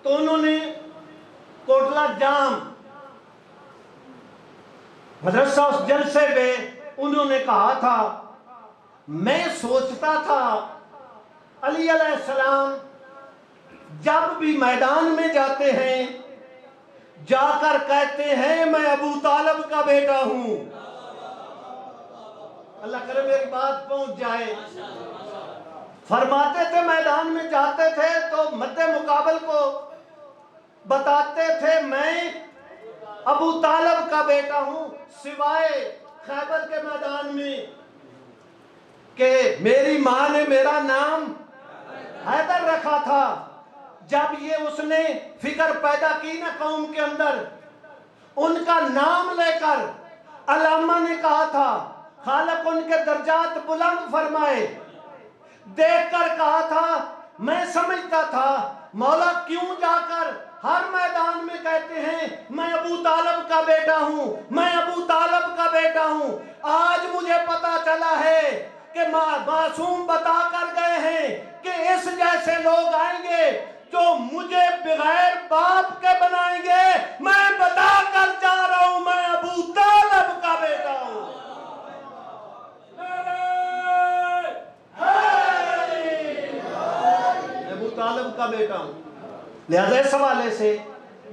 تو انہوں نے کوٹلہ جام مدرسہ اس جلسے میں انہوں نے کہا تھا، میں سوچتا تھا علی علیہ السلام جب بھی میدان میں جاتے ہیں جا کر کہتے ہیں میں ابو طالب کا بیٹا ہوں۔ اللہ کرے میری بات پہنچ جائے۔ فرماتے تھے میدان میں جاتے تھے تو مد مقابل کو بتاتے تھے میں ابو طالب کا بیٹا ہوں، سوائے خیبر کے میدان میں کہ میری ماں نے میرا نام حیدر رکھا تھا۔ جب یہ اس نے فکر پیدا کی نا قوم کے اندر، ان کا نام لے کر علامہ نے کہا تھا خالق ان کے درجات بلند فرمائے، دیکھ کر کہا تھا میں سمجھتا تھا مولا کیوں جا کر ہر میدان میں کہتے ہیں میں ابو طالب کا بیٹا ہوں، میں ابو طالب کا بیٹا ہوں۔ آج مجھے پتا چلا ہے کہ معصوم بتا کر گئے ہیں کہ اس جیسے لوگ آئیں گے جو مجھے بغیر باپ کے بنائیں گے، میں بتا کر جا رہا ہوں میں ابو طالب کا بیٹا ہوں۔ ابو طالب کا بیٹا ہوں۔ لہذا اس حوالے سے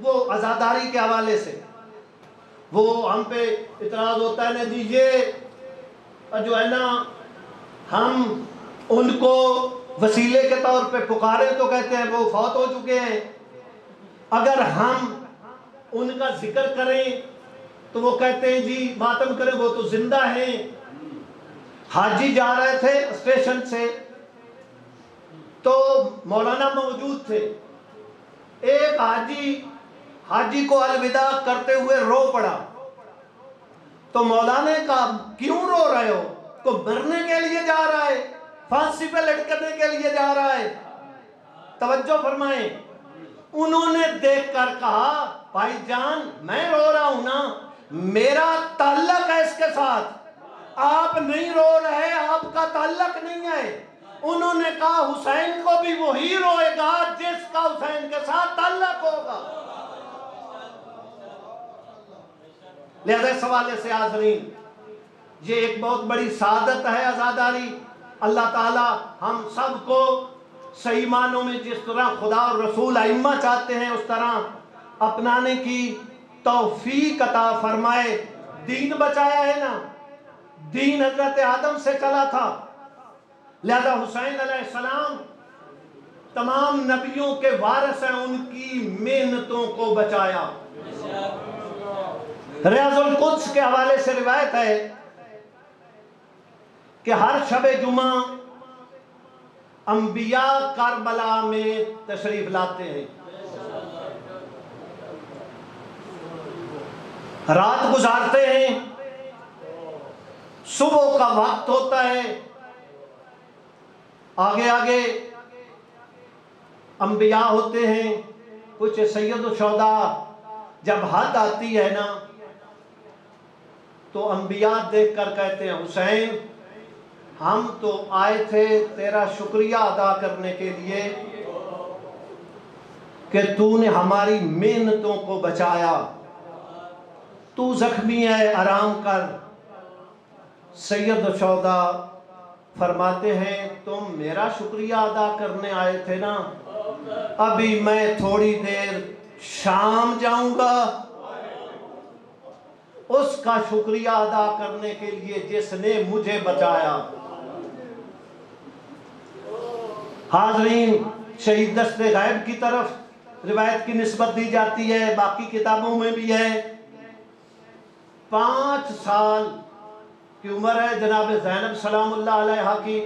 وہ عزاداری کے حوالے سے وہ ہم پہ اعتراض ہوتا ہے نا جی، یہ جو ہے نا ہم ان کو وسیلے کے طور پہ پکارے تو کہتے ہیں وہ فوت ہو چکے ہیں، اگر ہم ان کا ذکر کریں تو وہ کہتے ہیں جی ماتم کریں وہ تو زندہ ہیں۔ حاجی جا رہے تھے اسٹیشن سے تو مولانا موجود تھے، ایک حاجی کو الوداع کرتے ہوئے رو پڑا تو مولانا نے کہا کیوں رو رہے ہو؟ کو مرنے کے لیے جا رہا ہے، پھانسی پہ لٹکنے کے لیے جا رہا ہے؟ توجہ فرمائیں، انہوں نے دیکھ کر کہا بھائی جان میں رو رہا ہوں نا، میرا تعلق ہے اس کے ساتھ، آپ نہیں رو رہے، آپ کا تعلق نہیں ہے۔ انہوں نے کہا حسین کو بھی وہی روئے گا جس کا حسین کے ساتھ تعلق ہوگا۔ لہذا اس حوالے سے حاضرین یہ ایک بہت بڑی سعادت ہے عزاداری۔ اللہ تعالی ہم سب کو صحیح معنوں میں جس طرح خدا اور رسول ائمہ چاہتے ہیں اس طرح اپنانے کی توفیق عطا فرمائے۔ دین بچایا ہے نا، دین حضرت آدم سے چلا تھا، لہذا حسین علیہ السلام تمام نبیوں کے وارث ہیں، ان کی محنتوں کو بچایا۔ ریاض القدس کے حوالے سے روایت ہے کہ ہر شب جمعہ انبیاء کربلا میں تشریف لاتے ہیں، رات گزارتے ہیں، صبح کا وقت ہوتا ہے، آگے آگے انبیاء ہوتے ہیں، کچھ سید الشہداء۔ جب حد آتی ہے نا تو انبیاء دیکھ کر کہتے ہیں حسین ہم تو آئے تھے تیرا شکریہ ادا کرنے کے لیے کہ تو نے ہماری محنتوں کو بچایا، تو زخمی ہے آرام کر۔ سید الشہداء فرماتے ہیں تم میرا شکریہ ادا کرنے آئے تھے نا، ابھی میں تھوڑی دیر شام جاؤں گا اس کا شکریہ ادا کرنے کے لیے جس نے مجھے بچایا۔ حاضرین شہید دست غیب کی طرف روایت کی نسبت دی جاتی ہے، باقی کتابوں میں بھی ہے۔ 5 سال کی عمر ہے جناب زینب سلام اللہ علیہا کی،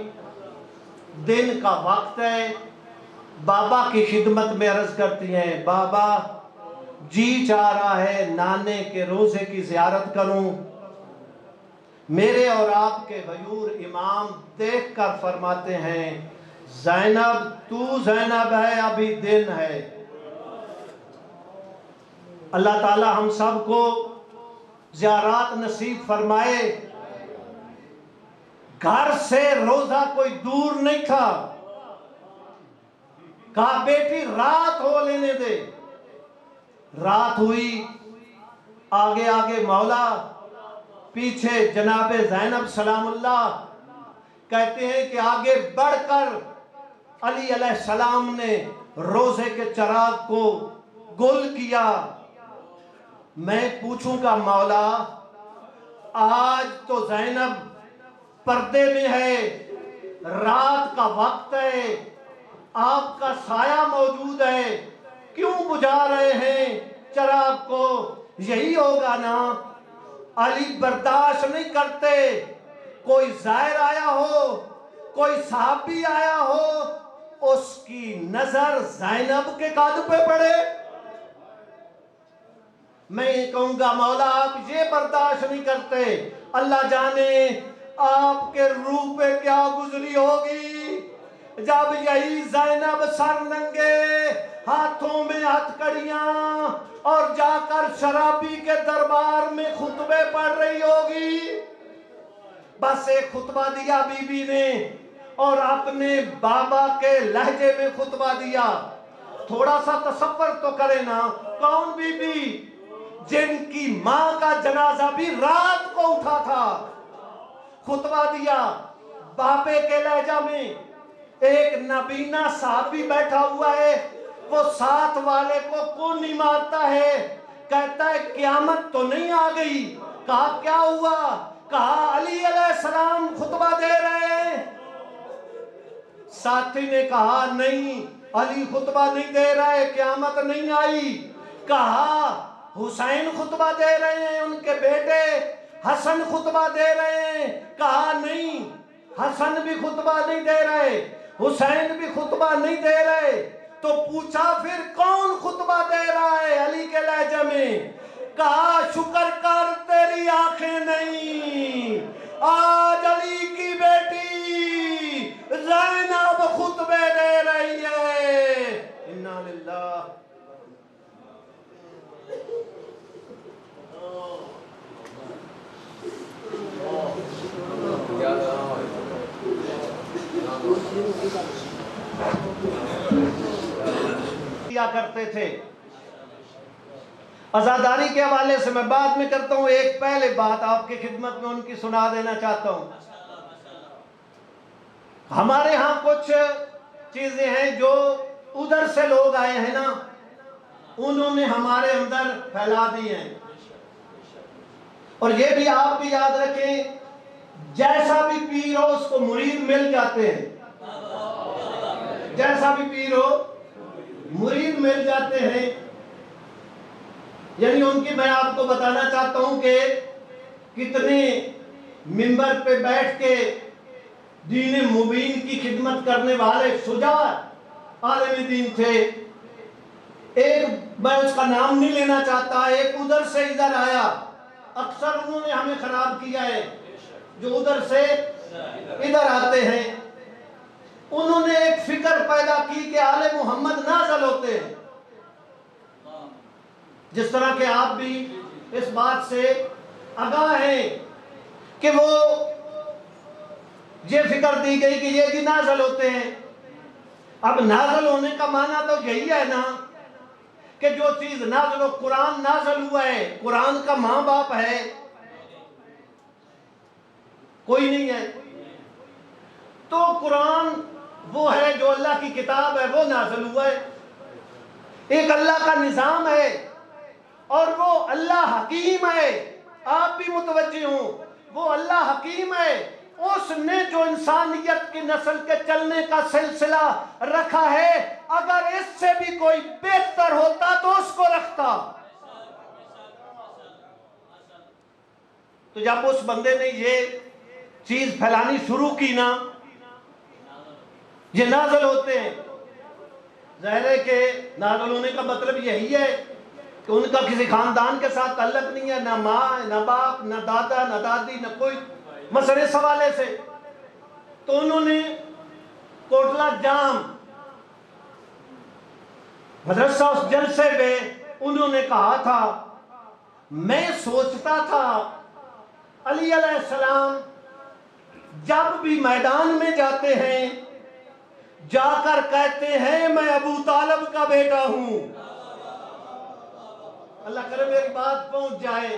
دن کا وقت ہے، بابا کی خدمت میں عرض کرتی ہیں بابا جی چاہ رہا ہے نانے کے روزے کی زیارت کروں۔ میرے اور آپ کے غیور امام دیکھ کر فرماتے ہیں زینب تو زینب ہے، ابھی دن ہے۔ اللہ تعالی ہم سب کو زیارات نصیب فرمائے۔ گھر سے روزہ کوئی دور نہیں تھا، کہا بیٹی رات ہو لینے دے۔ رات ہوئی، آگے آگے مولا، پیچھے جناب زینب سلام اللہ۔ کہتے ہیں کہ آگے بڑھ کر علی علیہ السلام نے روزے کے چراغ کو گل کیا۔ میں پوچھوں گا مولا آج تو زینب پردے میں ہے، رات کا وقت ہے، آپ کا سایہ موجود ہے، کیوں بجھا رہے ہیں چراغ کو؟ یہی ہوگا نا علی برداشت نہیں کرتے کوئی زائر آیا ہو، کوئی صحابی آیا ہو، اس کی نظر زینب کے قد پہ پڑے۔ میں یہ کہوں گا مولا آپ یہ برداشت نہیں کرتے، اللہ جانے آپ کے روح پہ کیا گزری ہوگی جب یہی زینب سر ننگے، ہاتھوں میں ہتھکڑیاں اور جا کر شرابی کے دربار میں خطبے پڑھ رہی ہوگی۔ بس ایک خطبہ دیا بی بی نے اور اپنے بابا کے لہجے میں خطبہ دیا۔ تھوڑا سا تصور تو کرے نا، کون بی بی جن کی ماں کا جنازہ بھی رات کو اٹھا تھا، خطبہ دیا بابے کے لہجہ میں۔ ایک نبینا صحابی بیٹھا ہوا ہے، وہ ساتھ والے کو کون نہیں مارتا ہے، کہتا ہے قیامت تو نہیں آ گئی؟ کہا کیا ہوا؟ کہا علی علیہ السلام خطبہ دے رہے ہیں۔ ساتھی نے کہا نہیں علی خطبہ نہیں دے رہے، قیامت نہیں آئی۔ کہا حسین خطبہ دے رہے ہیں، ان کے بیٹے حسن خطبہ دے رہے ہیں۔ کہا نہیں حسن بھی خطبہ نہیں دے رہے، حسین بھی خطبہ نہیں دے رہے۔ تو پوچھا پھر کون خطبہ دے رہا ہے علی کے لہجے میں؟ کہا شکر کر تیری آنکھیں نہیں، آج علی کی بیٹی زینب خطبے دے رہی ہے۔ انا للہ۔ کیا کرتے تھے عزاداری کے حوالے سے میں بعد میں کرتا ہوں، ایک پہلے بات آپ کی خدمت میں ان کی سنا دینا چاہتا ہوں۔ ہمارے ہاں کچھ چیزیں ہیں جو ادھر سے لوگ آئے ہیں نا، انہوں نے ہمارے اندر پھیلا دی ہیں۔ اور یہ بھی آپ بھی یاد رکھیں جیسا بھی پیر ہو اس کو مرید مل جاتے ہیں، جیسا بھی پیر ہو مرید مل جاتے ہیں۔ یعنی ان کی میں آپ کو بتانا چاہتا ہوں کہ کتنے منبر پہ بیٹھ کے دین مبین کی خدمت کرنے والے شجاع عالم دین تھے۔ ایک میں اس کا نام نہیں لینا چاہتا، ایک ادھر سے ادھر آیا، اکثر انہوں نے ہمیں خراب کیا ہے جو ادھر سے ادھر آتے ہیں۔ انہوں نے ایک فکر پیدا کی کہ آل محمد نازل ہوتے ہیں، جس طرح کہ آپ بھی اس بات سے آگاہ ہیں کہ وہ یہ فکر دی گئی کہ یہ بھی نازل ہوتے ہیں۔ اب نازل ہونے کا معنی تو یہی ہے نا کہ جو چیز نازل ہو، قرآن نازل ہوا ہے، قرآن کا ماں باپ ہے کوئی نہیں ہے، تو قرآن وہ ہے جو اللہ کی کتاب ہے، وہ نازل ہوا ہے، ایک اللہ کا نظام ہے اور وہ اللہ حکیم ہے۔ آپ بھی متوجہ ہوں، وہ اللہ حکیم ہے، اس نے جو انسانیت کی نسل کے چلنے کا سلسلہ رکھا ہے، اگر اس سے بھی کوئی بہتر ہوتا تو اس کو رکھتا۔ تو جب اس بندے نے یہ چیز پھیلانی شروع کی نا، یہ نازل ہوتے ہیں۔ ظاہر ہے کہ نازل ہونے کا مطلب یہی ہے کہ ان کا کسی خاندان کے ساتھ تعلق نہیں ہے، نہ ماں، نہ باپ، نہ دادا، نہ دادی، نہ کوئی مثلا اس حوالے سے۔ تو انہوں نے کوٹلہ جام مدرسہ اس جلسے میں انہوں نے کہا تھا، میں سوچتا تھا علی علیہ السلام جب بھی میدان میں جاتے ہیں جا کر کہتے ہیں میں ابو طالب کا بیٹا ہوں۔ اللہ کرے میری بات پہنچ جائے۔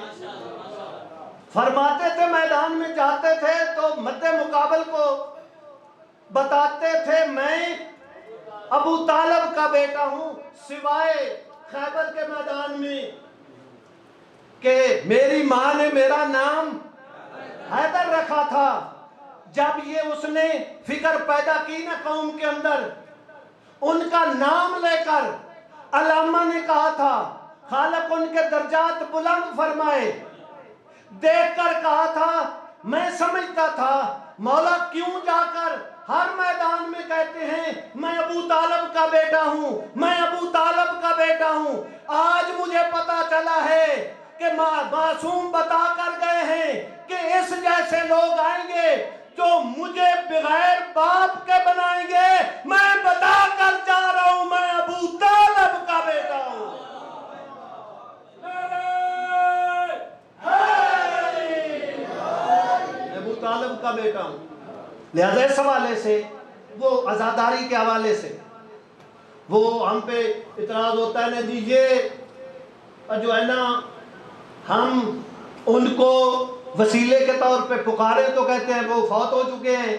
فرماتے تھے میدان میں جاتے تھے تو مد مقابل کو بتاتے تھے میں ابو طالب کا بیٹا ہوں، سوائے خیبر کے میدان میں کہ میری ماں نے میرا نام حیدر رکھا تھا۔ جب یہ اس نے فکر پیدا کی نا قوم کے اندر، ان کا نام لے کر علامہ نے کہا تھا خالق ان کے درجات بلند فرمائے، دیکھ کر کہا تھا میں سمجھتا تھا مولا کیوں جا کر ہر میدان میں کہتے ہیں میں ابو طالب کا بیٹا ہوں، میں ابو طالب کا بیٹا ہوں۔ آج مجھے پتا چلا ہے کہ معصوم بتا کر گئے ہیں کہ اس جیسے لوگ آئیں گے جو مجھے بغیر باپ کے بنائیں گے۔ میں بتا کر جا رہا ہوں میں ابو طالب کا بیٹا ہوں۔ ابو طالب کا بیٹا ہوں۔ لہذا اس حوالے سے وہ عزاداری کے حوالے سے وہ ہم پہ اعتراض ہوتا ہے نا جی، یہ جو ہے نا ہم ان کو وسیلے کے طور پہ پکارے تو کہتے ہیں وہ فوت ہو چکے ہیں،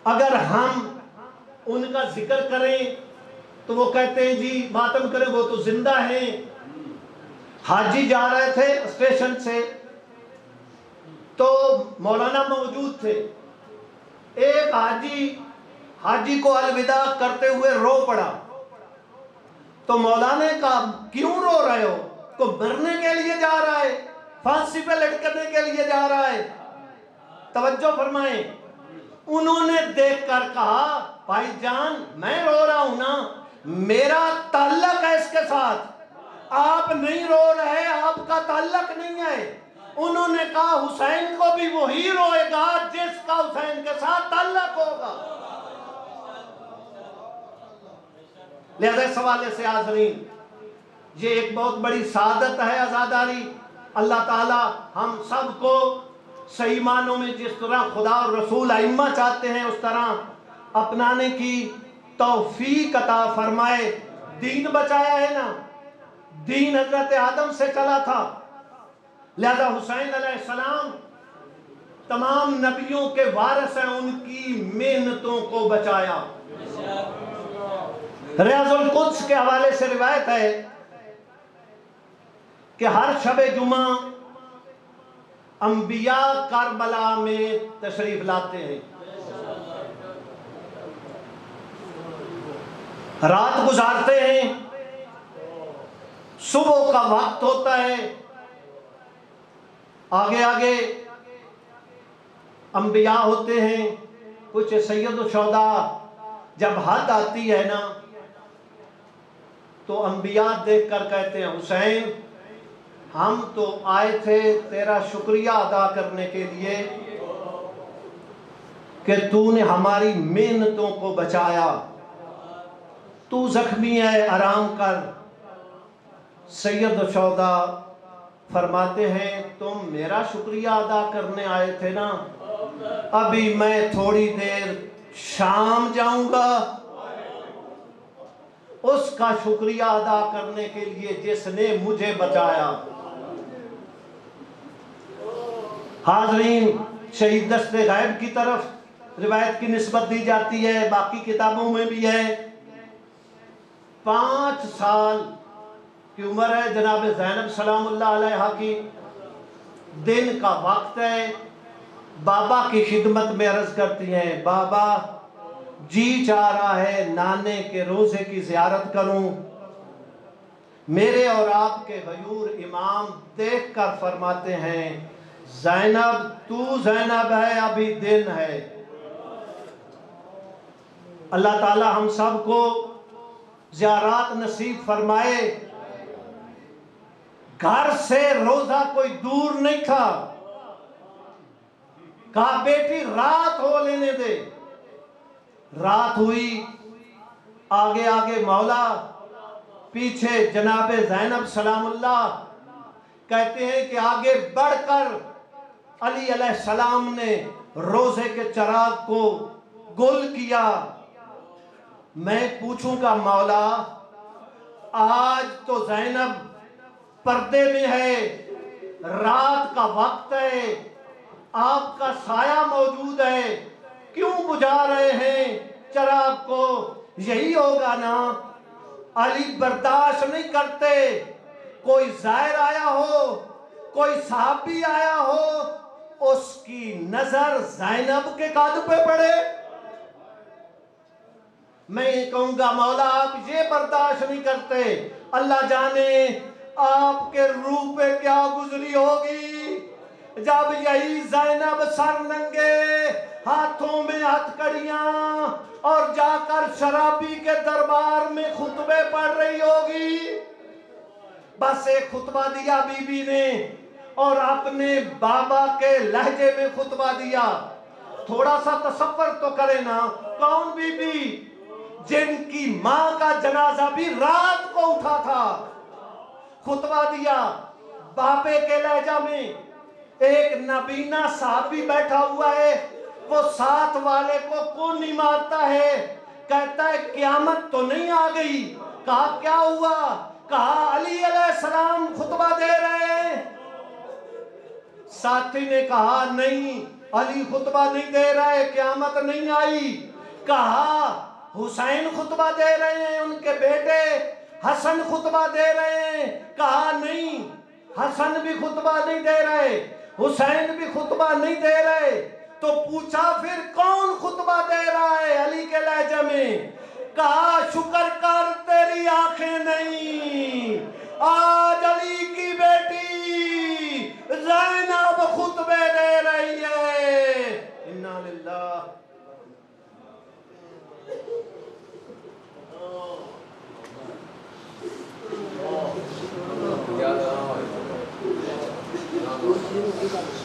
اگر ہم ان کا ذکر کریں تو وہ کہتے ہیں جی ماتم کریں وہ تو زندہ ہیں۔ حاجی جا رہے تھے اسٹیشن سے تو مولانا موجود تھے، ایک حاجی کو الوداع کرتے ہوئے رو پڑا تو مولانا نے کہا کیوں رو رہے ہو؟ کو مرنے کے لیے جا رہا ہے، پھانسی پہ لٹکنے کے لیے جا رہا ہے؟ توجہ فرمائیں، انہوں نے دیکھ کر کہا بھائی جان میں رو رہا ہوں نا، میرا تعلق ہے اس کے ساتھ، آپ نہیں رو رہے، آپ کا تعلق نہیں ہے۔ انہوں نے کہا حسین کو بھی وہی روئے گا جس کا حسین کے ساتھ تعلق ہوگا۔ لہذا اس حوالے سے حاضرین یہ ایک بہت بڑی سعادت ہے عزاداری۔ اللہ تعالی ہم سب کو صحیح معنوں میں جس طرح خدا اور رسول ائمہ چاہتے ہیں اس طرح اپنانے کی توفیق عطا فرمائے۔ دین بچایا ہے نا، دین حضرت آدم سے چلا تھا، لہذا حسین علیہ السلام تمام نبیوں کے وارث ہیں، ان کی محنتوں کو بچایا۔ ریاض القدس کے حوالے سے روایت ہے کہ ہر شب جمعہ انبیاء کربلا میں تشریف لاتے ہیں، رات گزارتے ہیں، صبح کا وقت ہوتا ہے، آگے آگے انبیاء ہوتے ہیں، کچھ سید الشہداء۔ جب حد آتی ہے نا تو انبیاء دیکھ کر کہتے ہیں حسین ہم تو آئے تھے تیرا شکریہ ادا کرنے کے لیے کہ تو نے ہماری محنتوں کو بچایا، تو زخمی ہے آرام کر۔ سید الشہداء فرماتے ہیں تم میرا شکریہ ادا کرنے آئے تھے نا، ابھی میں تھوڑی دیر شام جاؤں گا اس کا شکریہ ادا کرنے کے لیے جس نے مجھے بچایا۔ حاضرین شہید دست غیب کی طرف روایت کی نسبت دی جاتی ہے، باقی کتابوں میں بھی ہے۔ 5 سال کی عمر ہے جناب زینب سلام اللہ علیہا کی، دن کا وقت ہے، بابا کی خدمت میں عرض کرتی ہیں بابا جی چاہ رہا ہے نانے کے روزے کی زیارت کروں۔ میرے اور آپ کے غیور امام دیکھ کر فرماتے ہیں زینب تو زینب ہے ابھی دن ہے، اللہ تعالی ہم سب کو زیارات نصیب فرمائے۔ گھر سے روزہ کوئی دور نہیں تھا، کہا بیٹی رات ہو لینے دے۔ رات ہوئی، آگے آگے مولا، پیچھے جناب زینب سلام اللہ۔ کہتے ہیں کہ آگے بڑھ کر علی علیہ السلام نے روزے کے چراغ کو گل کیا۔ میں پوچھوں گا مولا، آج تو زینب پردے میں ہے، رات کا وقت ہے، آپ کا سایہ موجود ہے، کیوں بجھا رہے ہیں چراغ کو؟ یہی ہوگا نا، علی برداشت نہیں کرتے کوئی زائر آیا ہو، کوئی صحابی آیا ہو، اس کی نظر زینب کے قد پہ پڑے۔ میں یہ کہوں گا مولا آپ یہ برداشت نہیں کرتے، اللہ جانے آپ کے روح پہ کیا گزری ہوگی جب یہی زینب سر ننگے، ہاتھوں میں ہتھکڑیاں، اور جا کر شرابی کے دربار میں خطبے پڑھ رہی ہوگی۔ بس ایک خطبہ دیا بی بی نے، اور اپنے بابا کے لہجے میں خطبہ دیا۔ تھوڑا سا تصور تو کرے نا، کون بی بی جن کی ماں کا جنازہ بھی رات کو اٹھا تھا، خطبہ دیا باپے کے لہجہ میں۔ ایک نبینا صحابی بیٹھا ہوا ہے، وہ ساتھ والے کو کون نہیں مارتا ہے، کہتا ہے قیامت تو نہیں آ گئی؟ کہا کیا ہوا؟ کہا علی علیہ السلام خطبہ دے رہے ہیں۔ ساتھی نے کہا نہیں، علی خطبہ نہیں دے رہے، قیامت نہیں آئی۔ کہا حسین خطبہ دے رہے ہیں، ان کے بیٹے حسن خطبہ دے رہے ہیں۔ کہا نہیں، حسن بھی خطبہ نہیں دے رہے، حسین بھی خطبہ نہیں دے رہے۔ تو پوچھا پھر کون خطبہ دے رہا ہے علی کے لہجے میں؟ کہا شکر کر تیری آنکھیں نہیں، آج علی کی بیٹی زینب خطبے دے رہی ہے۔ انا للہ۔ Yeah.